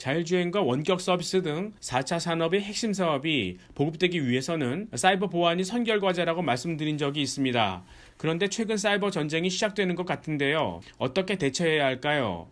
자율주행과 원격 서비스 등 4차 산업의 핵심 사업이 보급되기 위해서는 사이버 보안이 선결과제라고 말씀드린 적이 있습니다. 그런데 최근 사이버 전쟁이 시작되는 것 같은데요. 어떻게 대처해야 할까요?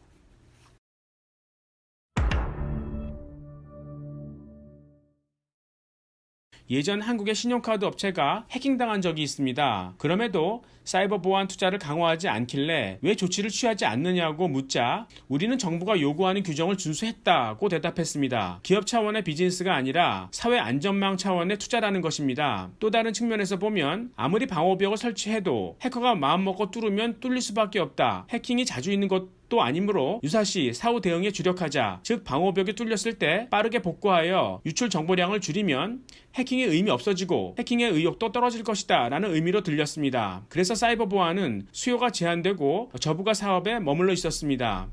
예전 한국의 신용카드 업체가 해킹당한 적이 있습니다. 그럼에도 사이버 보안 투자를 강화하지 않길래 왜 조치를 취하지 않느냐고 묻자 우리는 정부가 요구하는 규정을 준수했다고 대답했습니다. 기업 차원의 비즈니스가 아니라 사회 안전망 차원의 투자라는 것입니다. 또 다른 측면에서 보면 아무리 방어벽을 설치해도 해커가 마음먹고 뚫으면 뚫릴 수밖에 없다. 해킹이 자주 있는 것도 아니므로 유사시 사후 대응에 주력하자. 즉 방어벽이 뚫렸을 때 빠르게 복구하여 유출 정보량을 줄이면 해킹의 의미 없어지고 해킹의 의욕도 떨어질 것이다 라는 의미로 들렸습니다. 그래서 사이버 보안은 수요가 제한되고 저부가 사업에 머물러 있었습니다.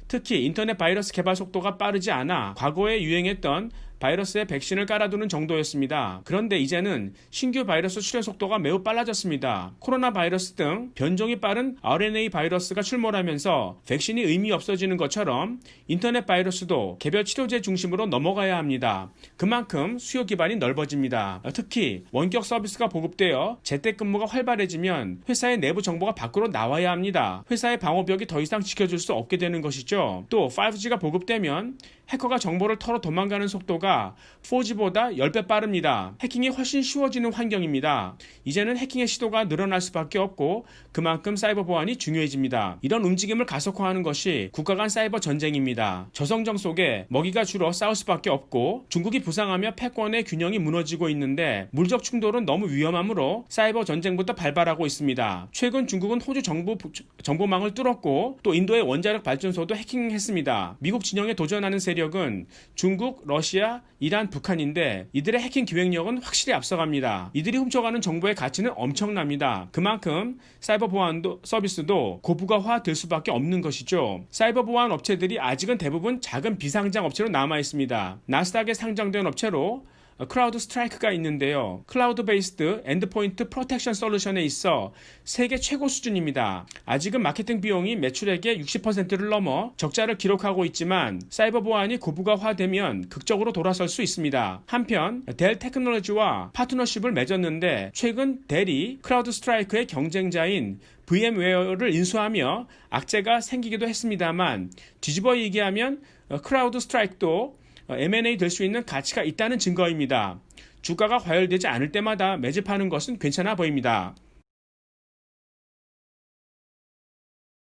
특히 인터넷 바이러스 개발 속도가 빠르지 않아 과거에 유행했던 바이러스에 백신을 깔아두는 정도였습니다. 그런데 이제는 신규 바이러스 출현 속도가 매우 빨라졌습니다. 코로나 바이러스 등 변종이 빠른 RNA 바이러스가 출몰하면서 백신이 의미 없어지는 것처럼 인터넷 바이러스도 개별 치료제 중심으로 넘어가야 합니다. 그만큼 수요 기반이 넓어집니다. 특히 원격 서비스가 보급되어 재택근무가 활발해지면 회사의 내부 정보가 밖으로 나와야 합니다. 회사의 방어벽이 더 이상 지켜줄 수 없게 되는 것이죠. 또 5G가 보급되면 해커가 정보를 털어 도망가는 속도가 4G보다 10배 빠릅니다. 해킹이 훨씬 쉬워지는 환경입니다. 이제는 해킹의 시도가 늘어날 수밖에 없고 그만큼 사이버 보안이 중요해집니다. 이런 움직임을 가속화하는 것이 국가 간 사이버 전쟁입니다. 저성정 속에 먹이가 줄어 싸울 수밖에 없고 중국이 부상하며 패권의 균형이 무너지고 있는데 물적 충돌은 너무 위험하므로 사이버 전쟁부터 발발하고 있습니다. 최근 중국은 호주 정보망을 뚫었고 또 인도의 원자력 발전소도 해킹했습니다. 미국 진영에 도전하는 세력은 중국, 러시아, 이란, 북한인데 이들의 해킹 기획력은 확실히 앞서갑니다. 이들이 훔쳐가는 정보의 가치는 엄청납니다. 그만큼 사이버 보안 서비스도 고부가화 될 수밖에 없는 것이죠. 사이버 보안 업체들이 아직은 대부분 작은 비상장 업체로 남아 있습니다. 나스닥에 상장된 업체로 크라우드 스트라이크가 있는데요. 클라우드 베이스드 엔드포인트 프로텍션 솔루션에 있어 세계 최고 수준입니다. 아직은 마케팅 비용이 매출액의 60%를 넘어 적자를 기록하고 있지만 사이버 보안이 고부가화되면 극적으로 돌아설 수 있습니다. 한편 델 테크놀로지와 파트너십을 맺었는데 최근 델이 크라우드 스트라이크의 경쟁자인 VM웨어를 인수하며 악재가 생기기도 했습니다만 뒤집어 얘기하면 크라우드 스트라이크도 M&A 될 수 있는 가치가 있다는 증거입니다. 주가가 과열되지 않을 때마다 매집하는 것은 괜찮아 보입니다.